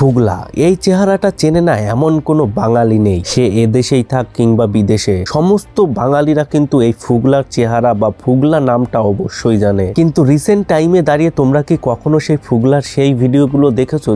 ফুগলা এই চেহারাটা চেনে না এমন কোনো বাঙালি নেই, সে এদেশেই থাক কিংবা বিদেশে। সমস্ত বাঙালিরা কিন্তু এই ফুগলার চেহারা বা ফুগলা নামটা অবশ্যই জানে। কিন্তু রিসেন্ট টাইমে দাঁড়িয়ে তোমরা কি কখনো সেই ফুগলার সেই ভিডিওগুলো দেখেছো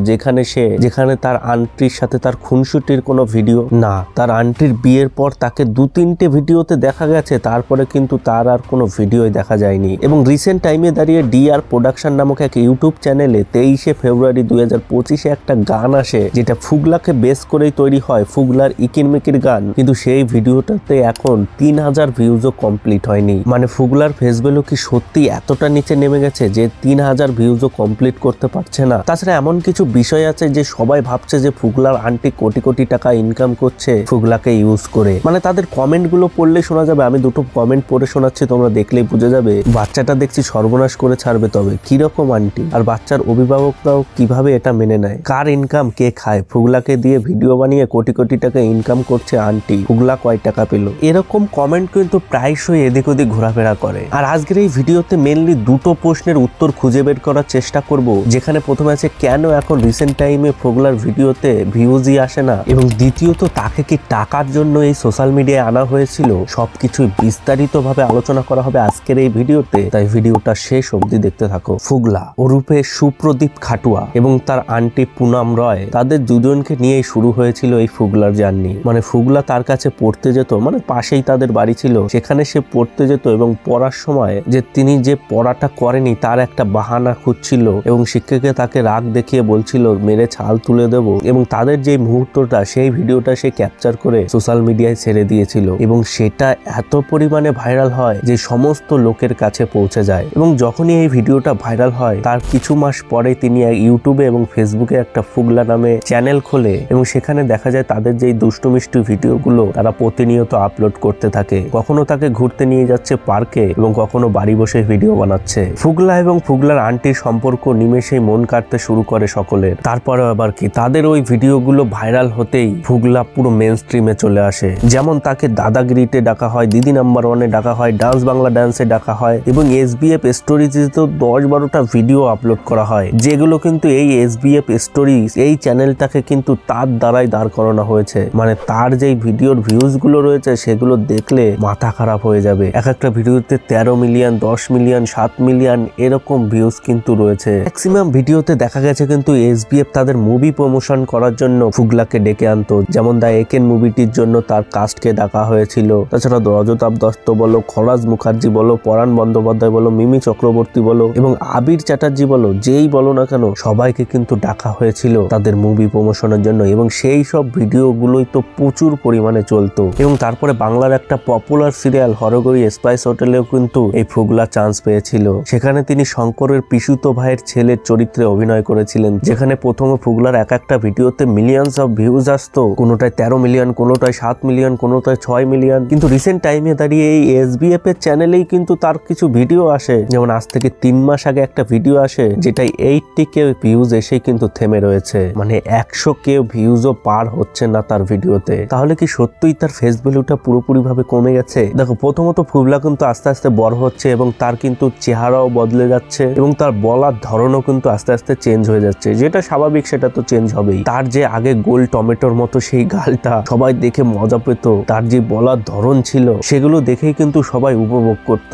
যেখানে তার আন্টির সাথে তার খুনসুটির কোনো ভিডিও না, তার আন্টির বিয়ের পর তাকে 2-3টে ভিডিওতে দেখা গেছে, তারপরে কিন্তু তার আর কোনো ভিডিওই দেখা যায়নি। এবং রিসেন্ট টাইমে দাঁড়িয়ে ডিআর প্রোডাকশন নামক এক ইউটিউব চ্যানেলে 23শে ফেব্রুয়ারি 2025 একটা গান আসে যেটা ফুগলাকে বেস করেই তৈরি হয়, ফুগলার ইকিরমিকির গান। কিন্তু সেই ভিডিওটাতে এখন 3000 ভিউজও কমপ্লিট হয়নি। মানে ফুগলার ফেস ভ্যালু কি সত্যি এতটা নিচে নেমে গেছে যে 3000 ভিউজও কমপ্লিট করতে পারছে না? তাছাড়া এমন কিছু বিষয় আছে যে সবাই ভাবছে যে ফুগলার আন্টি কোটি কোটি টাকা ইনকাম করছে ফুগলাকে ইউজ করে। মানে তাদের কমেন্ট গুলো পড়লে শোনা যাবে, আমি দুটো কমেন্ট পড়ে শোনাচ্ছি, তোমরা দেখলেই বুঝে যাবে। বাচ্চাটা দেখছি সর্বনাশ করে ছাড়বে, তবে কিরকম আন্টি আর বাচ্চার অভিভাবকরাও কিভাবে এটা মেনে নেয়? কার ইনকাম কে খায়? ফুগলাকে দিয়ে ভিডিও বানিয়ে কোটি কোটি টাকা ইনকাম করছে আন্টি, ফুগলা কয় টাকা পেল? এরকম কমেন্ট কিন্তু প্রায়শই এদিক ওদিক ঘোরাফেরা করে। আর আজকের এই ভিডিওতে মেনলি দুটো প্রশ্নের উত্তর খুঁজে বের করার চেষ্টা করব, যেখানে প্রথমে আছে কেন এখন রিসেন্ট টাইমে ফুগলার ভিডিওতে ভিউজই আসে না, এবং দ্বিতীয়ত তাকে কি টাকার জন্য এই সোশ্যাল মিডিয়ায় আনা হয়েছিল। সবকিছুই বিস্তারিতভাবে আলোচনা করা হবে আজকের এই ভিডিওতে, তাই ভিডিওটা শেষ অবধি দেখতে থাকো। ফুগলা ওরূপে সুপ্রদীপ খাটুয়া এবং তার আন্টি পুনাম রয়, তাদের দুজনকে নিয়েই শুরু হয়েছিল এই ফুগলার জার্নি। মানে ফুগলা তার কাছে পড়তে যেত, মানে পাশেই তাদের বাড়ি ছিল, সেখানে সে পড়তে যেত এবং পড়ার সময় যে তিনি যে পড়াটা করেনি তার একটা বাহানা খুঁজছিল এবং শিক্ষককে তাকে রাগ দেখিয়ে বলছিল মেরে ছাল তুলে দেব। এবং তাদের যে মুহূর্তটা, সেই ভিডিওটা সে ক্যাপচার করে সোশ্যাল মিডিয়ায় ছেড়ে দিয়েছিল এবং সেটা এত পরিমাণে ভাইরাল হয় যে সমস্ত লোকের কাছে পৌঁছে যায়। এবং যখনই এই ভিডিওটা ভাইরাল হয় তার কিছু মাস পরে তিনি ইউটিউবে এবং ফেসবুকে একটা ফুগলা নামে চ্যানেল খোলে এবং সেখানে দেখা যায় তাদের যে দুষ্টু মিষ্টি ভিডিওগুলো তারা প্রতিনিয়ত আপলোড করতে থাকে। কখনো তাকে ঘুরতে নিয়ে যাচ্ছে পার্কে এবং কখনো বাড়ি বসে ভিডিও বানাচ্ছে। ফুগলা এবং ফুগলার আন্টির সম্পর্ক নিমেষেই মন কাটতে শুরু করে সকলের। তারপরে আবার কি, তাদের ওই ভিডিওগুলো ভাইরাল হতেই ফুগলা পুরো মেন স্ট্রিমে চলে আসে। যেমন তাকে দাদাগিরিতে ডাকা হয়, দিদি নাম্বার 1-এ ডাকা হয়, ডান্স বাংলা ডান্সে ডাকা হয় এবং SBF স্টোরিজে তো 10-12টা ভিডিও আপলোড করা হয়, যেগুলো কিন্তু এই SBF স্টোরিজ এই চ্যানেলটাকে কিন্তু তার দ্বারাই দাঁড় করানো হয়েছে। মানে তার যেই ভিডিওর ভিউজ গুলো রয়েছে সেগুলো দেখলে মাথা খারাপ হয়ে যাবে। এক একটা ভিডিওতে 13 মিলিয়ন, 10 মিলিয়ন, 7 মিলিয়ন এরকম ভিউজ কিন্তু রয়েছে। ম্যাক্সিমাম ভিডিওতে দেখা গেছে কিন্তু SBF তাদের মুভি প্রমোশন করার জন্য ফুগলাকে ডেকে আনতো। যেমন দা একেন মুভিটির জন্য তার কাস্টকে ডাকা হয়েছিল। তাছাড়া রজতাভ দত্ত বলো, খরাজ মুখার্জি বলো, পরাণ বন্দ্যোপাধ্যায় বলো, মিমি চক্রবর্তী বলো এবং আবির চ্যাটার্জি বলো, যেই বলো না কেন সবাইকে কিন্তু ডাকা হয়েছিল তাদের মুভি প্রমোশনের জন্য। এবং সেই সব ভিডিওগুলোই তো প্রচুর পরিমাণে চলতো। এবং তারপরে বাংলার একটা পপুলার সিরিয়াল হরগৌরী স্পাইস হোটেলেও কিন্তু এই ফুগলা চান্স পেয়েছিল। সেখানে তিনি শঙ্করের পিসুতো ভাইয়ের ছেলের চরিত্রে অভিনয় করেছিলেন, যেখানে প্রথমে ফুগলার এক একটা ভিডিওতে মিলিয়নস অফ ভিউজ আসতো, কোনোটায় 13 মিলিয়ন, কোনোটায় 7 মিলিয়ন, কোনোটায় 6 মিলিয়ন। কিন্তু রিসেন্ট টাইমে দাঁড়িয়ে এই SBF এর চ্যানেলেই কিন্তু তার কিছু ভিডিও আসে, যেমন আজ থেকে 3 মাস আগে একটা ভিডিও আসে যেটাই 80K ভিউজ এসে কিন্তু থেমে রয়েছে। মানে 100K ভিউজও পার হচ্ছে না তার ভিডিওতে। তাহলে কি সত্যিই তার ফেস ভ্যালুটা পুরোপুরি ভাবে কমে গেছে? দেখো, প্রথমত ফুগলা কিন্তু আস্তে আস্তে বড় হচ্ছে এবং তার কিন্তু চেহারাও বদলে যাচ্ছে এবং তার বলার ধরনও কিন্তু আস্তে আস্তে চেঞ্জ হয়ে যাচ্ছে, যেটা স্বাভাবিক, সেটা তো চেঞ্জ হবেই। তার যে আগে গোল টমেটোর মতো সেই গালটা সবাই দেখে মজা পেত, তার যে বলার ধরন ছিল সেগুলো দেখেই কিন্তু সবাই উপভোগ করত।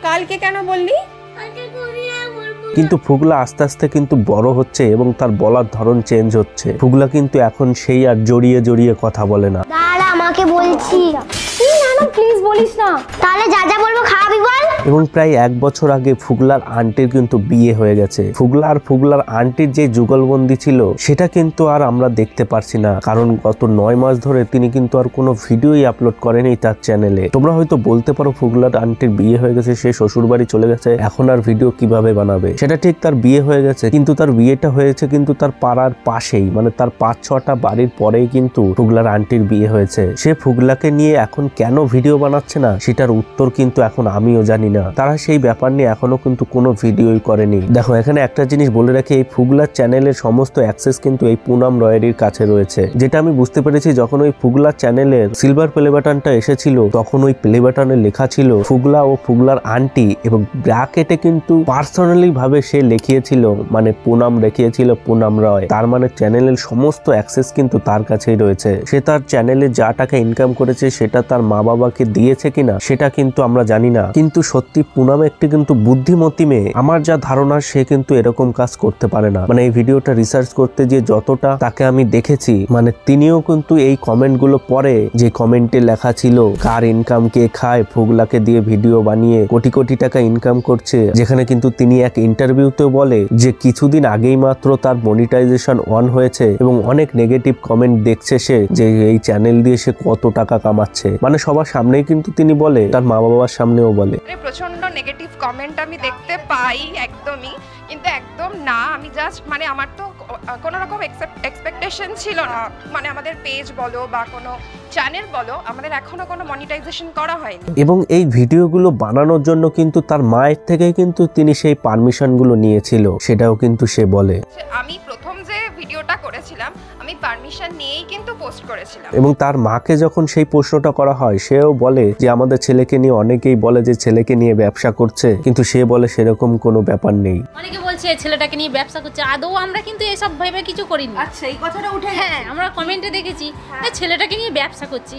কালকে কেন বললি? কিন্তু ফুগলা আস্তে আস্তে কিন্তু বড় হচ্ছে এবং তার বলার ধরন চেঞ্জ হচ্ছে। ফুগলা কিন্তু এখন সেই আর জড়িয়ে জড়িয়ে কথা বলে না। দাঁড়া, আমাকে বলছি। প্লিজ বলিস না, তাহলে যা যা বলবো খাবি বল। এবং প্রায় 1 বছর আগে ফুগলার আন্টির কিন্তু বিয়ে হয়ে গেছে। ফুগলার আন্টির যে যুগলবন্দি ছিল সেটা কিন্তু আর আমরা দেখতে পারছি না, কারণ গত 9 মাস ধরে তিনি কিন্তু আর কোনো ভিডিওই আপলোড করেনি তার চ্যানেলে। তোমরা হয়তো বলতে পারো ফুগলার আন্টির বিয়ে হয়ে গেছে, সে শ্বশুর বাড়ি চলে গেছে, এখন আর ভিডিও কিভাবে বানাবে? সেটা ঠিক, তার বিয়ে হয়ে গেছে, কিন্তু তার বিয়েটা হয়েছে কিন্তু তার পাড়ার পাশেই, মানে তার 5-6টা বাড়ির পরেই কিন্তু ফুগলার আন্টির বিয়ে হয়েছে। সে ফুগলাকে নিয়ে এখন কেন ভিডিও বানাচ্ছে না সেটার উত্তর কিন্তু এখন আমিও জানি না। না, তারা সেই ব্যাপার নিয়ে এখনো কিন্তু কোনো ভিডিওই করেনি। দেখো এখানে একটা জিনিস বলে রাখি, এই ফুগলার চ্যানেলের সমস্ত অ্যাক্সেস কিন্তু এই পুনাম রয়ের কাছে রয়েছে। যেটা আমি বুঝতে পেরেছি, যখন ওই ফুগলার চ্যানেলের সিলভার প্লে বাটনটা এসেছিল তখন ওই প্লে বাটনে লেখা ছিল ফুগলা ও ফুগলার আন্টি, এবং ব্র্যাকেটে কিন্তু পার্সোনালি ভাবে সে লিখিয়েছিল, মানে পুনাম লিখিয়েছিল পুনাম রয়। তার মানে চ্যানেলের সমস্ত অ্যাক্সেস কিন্তু তার কাছেই রয়েছে। সে তার চ্যানেলে যা টাকা ইনকাম করেছে সেটা তার মা বাবাকে দিয়েছে কিনা সেটা কিন্তু আমরা জানি না, কিন্তু সত্যি পুনাম একটি কিন্তু বুদ্ধিমতী মেয়ে। আমার যা ধারণা সে কিন্তু এরকম কাজ করতে পারে না। মানে এই ভিডিওটা রিসার্চ করতে গিয়ে যতটা তাকে আমি দেখেছি, মানে তিনিও কিন্তু এই কমেন্ট গুলো পরে, যে কমেন্টে লেখা ছিল কার ইনকাম কে খায়, ফুগলাকে দিয়ে ভিডিও বানিয়ে কোটি কোটি টাকা ইনকাম করছে, যেখানে কিন্তু তিনি এক ইন্টারভিউতেও বলে যে কিছুদিন আগেই মাত্র তার মনিটাইজেশন অন হয়েছে এবং অনেক নেগেটিভ কমেন্ট দেখছে সে, যে এই চ্যানেল দিয়ে সে কত টাকা কামাচ্ছে। মানে সবার সামনেই কিন্তু তিনি বলে, তার মা বাবার সামনেও বলে। প্রচন্ড নেগেটিভ কমেন্ট আমি দেখতে পাই একদমই, কিন্তু একদম না। আমি জাস্ট মানে আমার তো কোনো রকম এক্সপেকটেশন ছিল না, মানে আমাদের পেজ বলো বা কোনো চ্যানেল বলো, আমাদের এখনো কোনো মনিটাইজেশন করা হয়নি। এবং এই ভিডিওগুলো বানানোর জন্য কিন্তু তার মায়ের থেকে কিন্তু তিনি সেই পারমিশনগুলো নিয়েছিল, সেটাও কিন্তু সে বলে। আমি প্রথম যে ভিডিওটা করেছিলাম আমি পারমিশন নিয়েই কিন্তু পোস্ট করেছিলাম। এবং তার মাকে যখন সেই প্রশ্নটা করা হয়, সেও বলে যে আমাদের ছেলেকে নিয়ে অনেকেই বলে যে ছেলেকে নিয়ে ব্যবসা করছে, কিন্তু সে বলে সেরকম কোনো ব্যাপার নেই। অনেকে বলছে ছেলেটাকে নিয়ে ব্যবসা করছে, আদৌ আমরা কিন্তু এসব ভেবে কিছু করিনি। আচ্ছা, এই কথাটা উঠে হ্যাঁ, আমরা কমেন্টে দেখেছি ছেলেটাকে নিয়ে ব্যবসা করছি,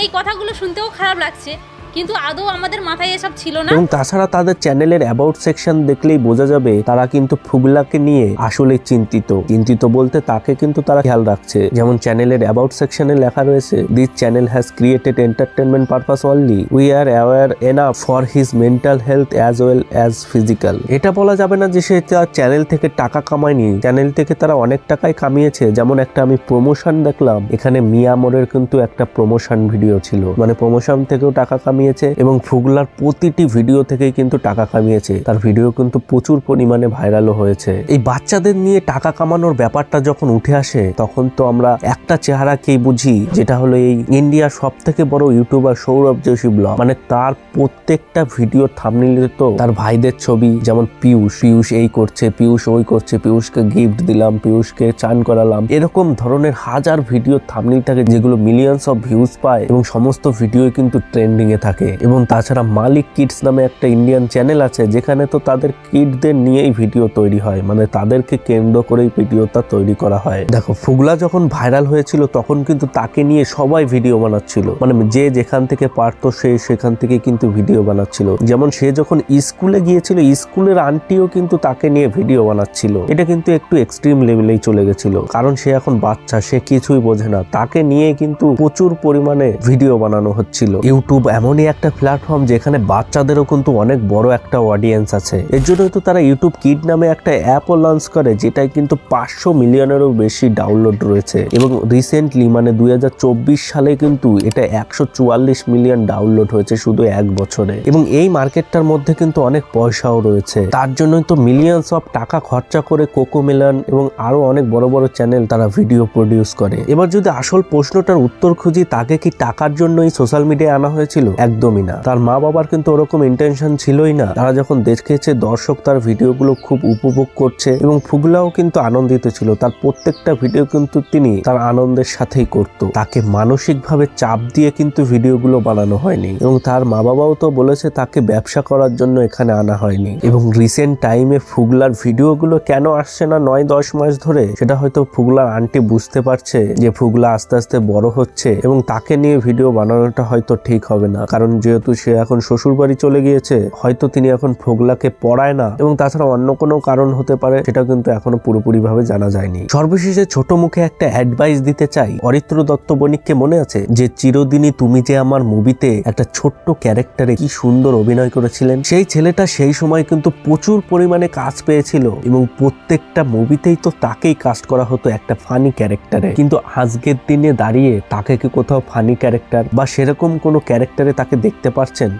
এই কথাগুলো শুনতেও খারাপ লাগছে, কিন্তু আদৌ আমাদের মাথায় এসব ছিল না। এবং তাছাড়া তাদের চ্যানেলের অ্যাবাউট সেকশন দেখলেই বোঝা যাবে তারা কিন্তু ফুগলাকে নিয়ে আসলে চিন্তিত বলতে তাকে কিন্তু তারা খেয়াল রাখছে। যেমন চ্যানেলের অ্যাবাউট সেকশনে লেখা রয়েছে, this channel has created entertainment purpose only, we are aware enough for his mental health as well as physical. এটা বলা যাবে না যে সে তার চ্যানেল থেকে টাকা কামায়নি, চ্যানেল থেকে তারা অনেক টাকাই কামিয়েছে। যেমন একটা আমি প্রমোশন দেখলাম, এখানে মিয়ামোরের কিন্তু একটা প্রমোশন ভিডিও ছিল, মানে প্রমোশন থেকেও টাকা কামিয়েছে এবং ফুগলার প্রতিটি ভিডিও থেকেই কিন্তু টাকা কামিয়েছে। তার ভিডিও কিন্তু প্রচুর পরিমাণে ভাইরালও হয়েছে। এই বাচ্চাদের নিয়ে টাকা কামানোর ব্যাপারটা যখন উঠে আসে, তখন তো আমরা একটা চেহারাকেই বুঝি, যেটা হলো এই ইন্ডিয়ার সব থেকে বড় ইউটিউবার সৌরভ যোশী ব্লগ। মানে তার প্রত্যেকটা ভিডিও থাম্বনেইলে তো তার ভাইদের ছবি, যেমন পিয়ুষ এই করছে, পিয়ুষ ওই করছে, পিয়ুষকে গিফট দিলাম, পিয়ুষকে চান করালাম, এরকম ধরনের হাজার ভিডিও থাম্বনেইল থাকে যেগুলো মিলিয়নস অফ ভিউজ পায় এবং সমস্ত ভিডিও কিন্তু ট্রেন্ডিং এ থাকে। এবং তাছাড়া মালিক কিডস নামে একটা ইন্ডিয়ান চ্যানেল আছে, যেখানে তো তাদের কিডদের নিয়েই ভিডিও তৈরি হয়, মানে তাদেরকে কেন্দ্র করেই ভিডিওটা তৈরি করা হয়। দেখো ফুগলা যখন ভাইরাল হয়েছিল তখন কিন্তু তাকে নিয়ে সবাই ভিডিও বানাচ্ছিল, মানে যে যেখান থেকে পারতো সে সেখান থেকে কিন্তু ভিডিও বানাচ্ছিল। যেমন সে যখন স্কুলে গিয়েছিল, স্কুলের আন্টিও কিন্তু তাকে নিয়ে ভিডিও বানাচ্ছিল। এটা কিন্তু একটু এক্সট্রিম লেভেলেই চলে গেছিল, কারণ সে এখন বাচ্চা, সে কিছুই বোঝে না, তাকে নিয়ে কিন্তু প্রচুর পরিমাণে ভিডিও বানানো হচ্ছিল। ইউটিউব এমনই একটা প্ল্যাটফর্ম যেখানে বাচ্চাদেরও কিন্তু অনেক বড় একটা অডিয়েন্স আছে। এর জন্যই তো তারা ইউটিউব কিড নামে একটা অ্যাপও লঞ্চ করে, যেটাই কিন্তু 500 মিলিয়নেরও বেশি ডাউনলোড রয়েছে। এবং রিসেন্টলি মানে 2024 সালে কিন্তু এটা 144 মিলিয়ন ডাউনলোড হয়েছে শুধু এক বছরে। এবং এই মার্কেটটার মধ্যে কিন্তু অনেক পয়সাও রয়েছে, তার জন্যই তো মিলিয়নস অফ টাকা খরচা করে কোকোমেলন এবং আরো অনেক বড় বড় চ্যানেল তারা ভিডিও প্রডিউস করে। এবার যদি আসল প্রশ্নটার উত্তর খুঁজি, তাকে কি টাকার জন্য এই সোশ্যাল মিডিয়ায় আনা হয়েছিল? একদমই না। তার মা বাবার কিন্তু ওরকম ইন্টেনশন ছিলই না। তারা যখন দেখেছে দর্শক তার ভিডিওগুলো খুব উপভোগ করছে এবং ফুগলাও কিন্তু আনন্দিত ছিল, তার প্রত্যেকটা ভিডিও কিন্তু তিনি তার আনন্দের সাথেই করত। তাকে মানসিকভাবে চাপ দিয়ে কিন্তু ভিডিওগুলো বানানো হয়নি। এবং তার মা বাবাও তো বলেছে তাকে ব্যবসা করার জন্য এখানে আনা হয়নি। এবং রিসেন্ট টাইমে ফুগলার ভিডিওগুলো কেন আসছে না 9-10 মাস ধরে, সেটা হয়তো ফুগলার আন্টি বুঝতে পারছে যে ফুগলা আস্তে আস্তে বড় হচ্ছে এবং তাকে নিয়ে ভিডিও বানানোটা হয়তো ঠিক হবে না, কারণ যেহেতু সে এখন শ্বশুর বাড়ি চলে গিয়েছে, হয়তো তিনি এখন ফুগলাকে পড়ায় না, এবং তাছাড়া অন্য কোনো কারণ হতে পারে, সেটা কিন্তু এখনো পুরোপুরি ভাবে জানা যায়নি। সর্বশেষে ছোট মুখে একটা অ্যাডভাইস দিতে চাই। অরিত্র দত্ত বণিককে মনে আছে যে চিরদিনই তুমি যে আমার মুভিতে একটা ছোট্ট ক্যারেক্টারে কি সুন্দর অভিনয় করেছিলেন? সেই ছেলেটা সেই সময় কিন্তু প্রচুর পরিমাণে কাজ পেয়েছিল এবং প্রত্যেকটা মুভিতেই তো তাকেই কাস্ট করা হতো একটা ফানি ক্যারেক্টারে। কিন্তু আজকের দিনে দাঁড়িয়ে তাকে কি কোথাও ফানি ক্যারেক্টার বা সেরকম কোনো ক্যারেক্টারে তাকে দেখতে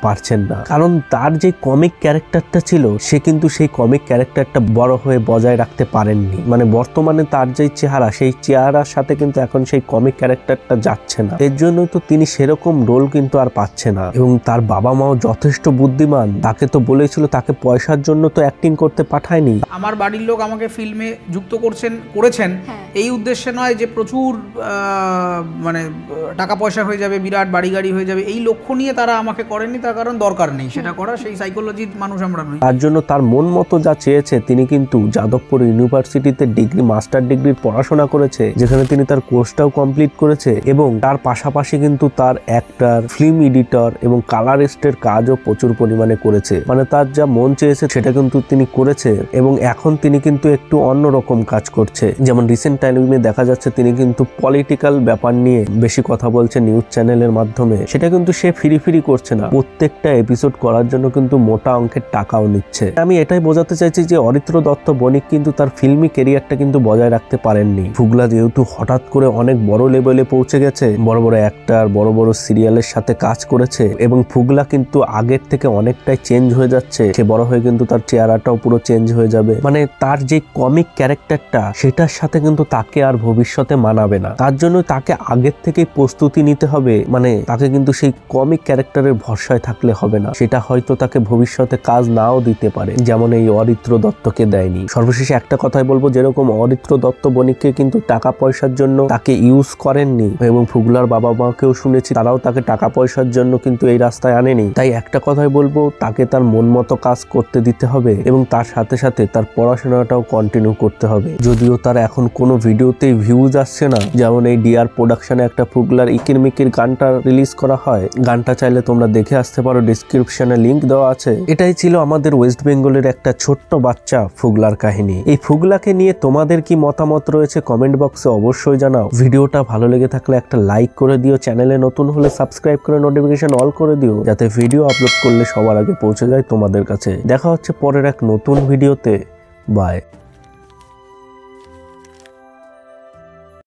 পারছেন না, কারণ তার যে কমিক ক্যারেক্টারটা ছিল সে কিন্তু সেই কমিক ক্যারেক্টারটা বড় হয়ে বজায় রাখতে পারেননি। মানে বর্তমানে তার যে চেহারা, সেই চেহারার সাথে কিন্তু এখন সেই কমিক ক্যারেক্টারটা যাচ্ছে না। এর জন্য তো তিনি সেরকম রোল কিন্তু আর পাচ্ছে না। এবং তার বাবা মাও যথেষ্ট বুদ্ধিমান, তাকে তো বলেছিল তাকে পয়সার জন্য তো অ্যাক্টিং করতে পাঠায়নি। আমার বাড়ির লোক আমাকে ফিল্মে যুক্ত করেছেন এই উদ্দেশ্যে নয় যে প্রচুর মানে টাকা পয়সা হয়ে যাবে, বিরাট বাড়ি গাড়ি হয়ে যাবে, এই লক্ষ্য নিয়ে তারা আমাকে করেননি। তার কারণ দরকার নেই সেটা করা, সেই সাইকোলজির মানুষ আমরা নই। তার জন্য তার মন মতো যা চেয়েছে, তিনি কিন্তু যাদবপুর ইউনিভার্সিটিতে মাস্টার ডিগ্রির পড়াশোনা করেছে, যেখানে তিনি তার কোর্সটাও কমপ্লিট করেছে এবং তার পাশাপাশি কিন্তু তার অ্যাক্টর, ফিল্ম এডিটর এবং কালারিস্টের কাজও প্রচুর পরিমাণে করেছে। মানে তার যা মন চেয়েছে সেটা কিন্তু তিনি করেছে এবং এখন তিনি কিন্তু একটু অন্যরকম কাজ করছে। যেমন রিসেন্ট টাইমে দেখা যাচ্ছে তিনি কিন্তু পলিটিক্যাল ব্যাপার নিয়ে বেশি কথা বলছে নিউজ চ্যানেলের মাধ্যমে। সেটা কিন্তু সে ফ্রি করছে না, প্রত্যেকটা এপিসোড করার জন্য কিন্তু মোটা অঙ্কের টাকাও নিচ্ছে। আমি এটাই বোঝাতে চাইছি যে অরিত্র দত্ত বণিক কিন্তু তার ফিল্মি ক্যারিয়ারটা কিন্তু বজায় রাখতে পারেননি। ফুগলা যেহেতু হঠাৎ করে অনেক বড় লেভেলে পৌঁছে গেছে, বড় বড় অ্যাক্টর, বড় বড় সিরিয়ালের সাথে কাজ করেছে এবং ফুগলা কিন্তু আগের থেকে অনেকটাই চেঞ্জ হয়ে যাচ্ছে। সে বড় হয়ে কিন্তু তার চেহারাটাও পুরো চেঞ্জ হয়ে যাবে। মানে তার যে কমিক ক্যারেক্টারটা সেটার সাথে কিন্তু তাকে আর ভবিষ্যতে মানাবে না। তার জন্য তাকে আগের থেকেই প্রস্তুতি নিতে হবে। মানে তাকে কিন্তু সেই কমিক ক্যারেক্টারের ভরসায় থাকলে হবে না, সেটা হয়তো তাকে ভবিষ্যতে কাজ নাও দিতে পারে, যেমন এই অরিত্র দত্তকে দেয়নি। সর্বশেষে একটা কথাই বলবো, যেরকম অরিত্র দত্ত বণিককে কিন্তু টাকা পয়সার জন্য তাকে ইউজ করেননি এবং ফুগলার বাবা মাকেও শুনেছি তারাও তাকে টাকা পয়সার জন্য কিন্তু এই রাস্তায় আনেনি। তাই একটা কথাই বলবো, তাকে তার মন মতো কাজ করতে দিতে হবে এবং তার সাথে সাথে তার পড়াশোনাটাও কন্টিনিউ করতে হবে। যদিও তার এখন কোনো ভিডিওতেই ভিউজ আসছে না, যেমন এই ডিআর প্রোডাকশনে একটা ফুগলার ইকির মিকির গানটা রিলিজ করা হয়, গানটা চাইলে তোমরা দেখে আসতে পারো, ডেসক্রিপশনে লিংক দেওয়া আছে। এটাই ছিল আমাদের ওয়েস্ট বেঙ্গলের একটা ছোট্ট বাচ্চা ফুগলার কাহিনী। এই ফুগলাকে নিয়ে তোমাদের কি মতামত রয়েছে কমেন্ট বক্সে অবশ্যই জানাও। ভিডিওটা ভালো লেগে থাকলে একটা লাইক করে দিও, চ্যানেলে নতুন হলে সাবস্ক্রাইব করে নোটিফিকেশন অল করে দিও, যাতে ভিডিও আপলোড করলে সবার আগে পৌঁছে যায় তোমাদের কাছে। দেখা হচ্ছে পরের এক নতুন ভিডিওতে। বাই।